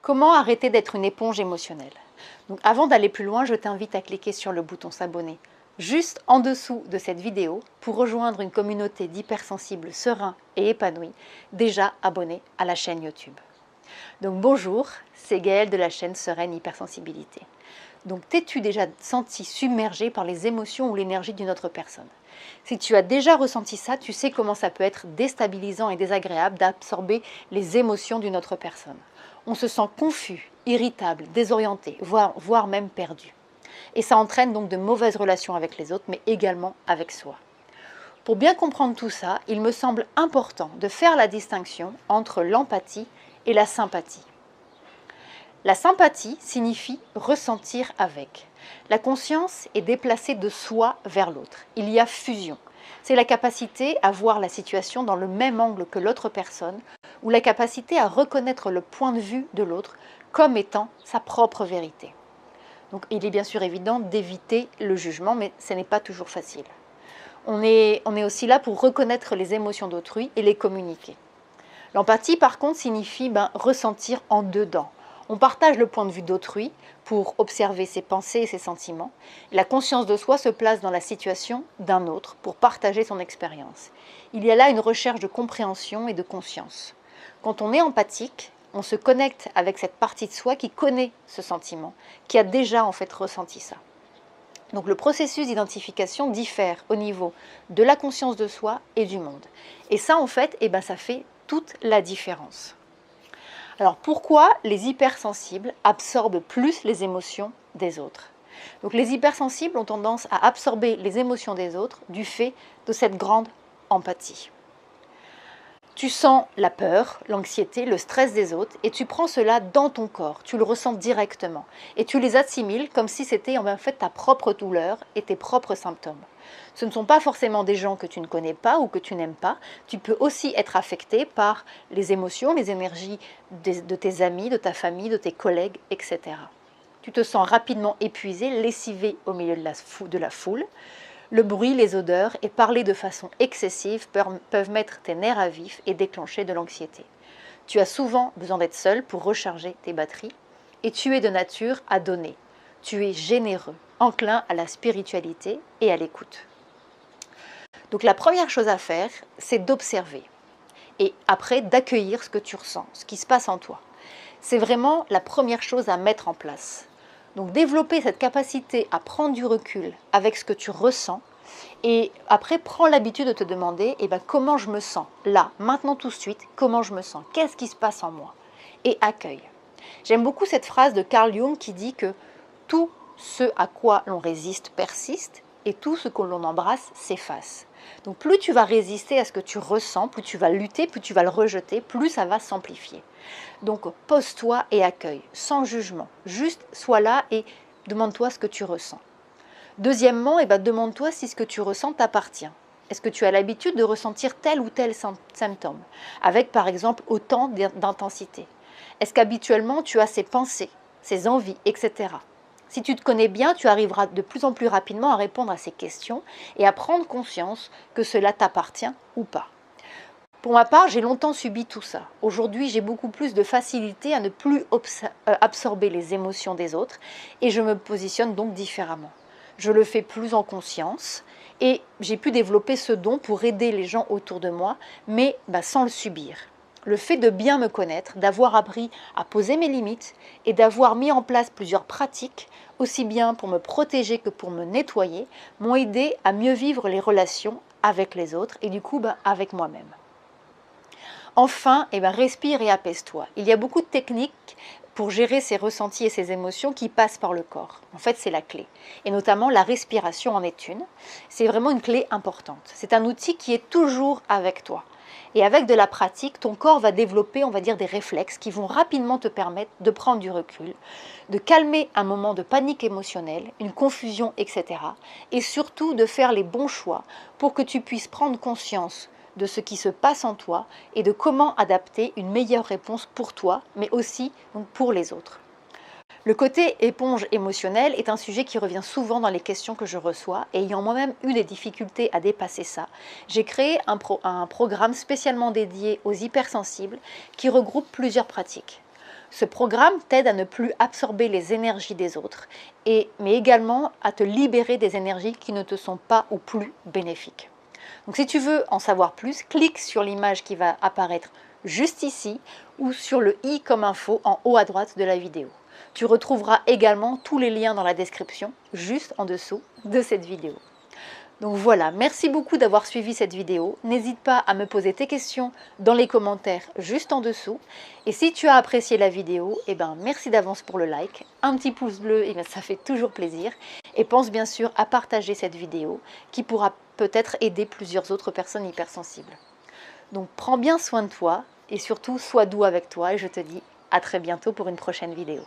Comment arrêter d'être une éponge émotionnelle? Donc avant d'aller plus loin, je t'invite à cliquer sur le bouton s'abonner juste en dessous de cette vidéo pour rejoindre une communauté d'hypersensibles sereins et épanouis déjà abonnés à la chaîne YouTube. Donc bonjour, c'est Gaëlle de la chaîne Sereine Hypersensibilité. Donc t'es-tu déjà senti submergé par les émotions ou l'énergie d'une autre personne? Si tu as déjà ressenti ça, tu sais comment ça peut être déstabilisant et désagréable d'absorber les émotions d'une autre personne. On se sent confus, irritable, désorienté, voire même perdu. Et ça entraîne donc de mauvaises relations avec les autres, mais également avec soi. Pour bien comprendre tout ça, il me semble important de faire la distinction entre l'empathie et la sympathie. La sympathie signifie ressentir avec. La conscience est déplacée de soi vers l'autre. Il y a fusion. C'est la capacité à voir la situation dans le même angle que l'autre personne ou la capacité à reconnaître le point de vue de l'autre comme étant sa propre vérité. Donc il est bien sûr évident d'éviter le jugement, mais ce n'est pas toujours facile. On est aussi là pour reconnaître les émotions d'autrui et les communiquer. L'empathie, par contre, signifie ressentir en dedans. On partage le point de vue d'autrui pour observer ses pensées et ses sentiments. La conscience de soi se place dans la situation d'un autre pour partager son expérience. Il y a là une recherche de compréhension et de conscience. Quand on est empathique, on se connecte avec cette partie de soi qui connaît ce sentiment, qui a déjà en fait ressenti ça. Donc le processus d'identification diffère au niveau de la conscience de soi et du monde. Et ça en fait, ça fait toute la différence. Alors pourquoi les hypersensibles absorbent plus les émotions des autres? Donc les hypersensibles ont tendance à absorber les émotions des autres du fait de cette grande empathie. Tu sens la peur, l'anxiété, le stress des autres et tu prends cela dans ton corps, tu le ressens directement et tu les assimiles comme si c'était en fait ta propre douleur et tes propres symptômes. Ce ne sont pas forcément des gens que tu ne connais pas ou que tu n'aimes pas, tu peux aussi être affecté par les émotions, les énergies de tes amis, de ta famille, de tes collègues, etc. Tu te sens rapidement épuisé, lessivé au milieu de la foule. Le bruit, les odeurs et parler de façon excessive peuvent mettre tes nerfs à vif et déclencher de l'anxiété. Tu as souvent besoin d'être seul pour recharger tes batteries et tu es de nature à donner. Tu es généreux, enclin à la spiritualité et à l'écoute. Donc la première chose à faire, c'est d'observer et après d'accueillir ce que tu ressens, ce qui se passe en toi. C'est vraiment la première chose à mettre en place. Donc développer cette capacité à prendre du recul avec ce que tu ressens et après prends l'habitude de te demander comment je me sens là, maintenant tout de suite, comment je me sens, qu'est-ce qui se passe en moi et accueille. J'aime beaucoup cette phrase de Carl Jung qui dit que tout ce à quoi l'on résiste persiste et tout ce que l'on embrasse s'efface. Donc plus tu vas résister à ce que tu ressens, plus tu vas lutter, plus tu vas le rejeter, plus ça va s'amplifier. Donc pose-toi et accueille, sans jugement. Juste sois là et demande-toi ce que tu ressens. Deuxièmement, demande-toi si ce que tu ressens t'appartient. Est-ce que tu as l'habitude de ressentir tel ou tel symptôme, avec par exemple autant d'intensité? Est-ce qu'habituellement tu as ces pensées, ces envies, etc. Si tu te connais bien, tu arriveras de plus en plus rapidement à répondre à ces questions et à prendre conscience que cela t'appartient ou pas. Pour ma part, j'ai longtemps subi tout ça. Aujourd'hui, j'ai beaucoup plus de facilité à ne plus absorber les émotions des autres et je me positionne donc différemment. Je le fais plus en conscience et j'ai pu développer ce don pour aider les gens autour de moi, mais sans le subir. Le fait de bien me connaître, d'avoir appris à poser mes limites et d'avoir mis en place plusieurs pratiques, aussi bien pour me protéger que pour me nettoyer, m'ont aidé à mieux vivre les relations avec les autres et du coup avec moi-même. Enfin, respire et apaise-toi. Il y a beaucoup de techniques pour gérer ces ressentis et ces émotions qui passent par le corps. En fait, c'est la clé. Et notamment, la respiration en est une. C'est vraiment une clé importante. C'est un outil qui est toujours avec toi. Et avec de la pratique, ton corps va développer, des réflexes qui vont rapidement te permettre de prendre du recul, de calmer un moment de panique émotionnelle, une confusion, etc. Et surtout de faire les bons choix pour que tu puisses prendre conscience de ce qui se passe en toi et de comment adapter une meilleure réponse pour toi, mais aussi pour les autres. Le côté éponge émotionnelle est un sujet qui revient souvent dans les questions que je reçois et ayant moi-même eu des difficultés à dépasser ça, j'ai créé un programme spécialement dédié aux hypersensibles qui regroupe plusieurs pratiques. Ce programme t'aide à ne plus absorber les énergies des autres, mais également à te libérer des énergies qui ne te sont pas ou plus bénéfiques. Donc si tu veux en savoir plus, clique sur l'image qui va apparaître juste ici ou sur le i comme info en haut à droite de la vidéo. Tu retrouveras également tous les liens dans la description, juste en dessous de cette vidéo. Donc voilà, merci beaucoup d'avoir suivi cette vidéo. N'hésite pas à me poser tes questions dans les commentaires juste en dessous. Et si tu as apprécié la vidéo, merci d'avance pour le like. Un petit pouce bleu, ça fait toujours plaisir. Et pense bien sûr à partager cette vidéo qui pourra peut-être aider plusieurs autres personnes hypersensibles. Donc prends bien soin de toi et surtout sois doux avec toi et je te dis à très bientôt pour une prochaine vidéo.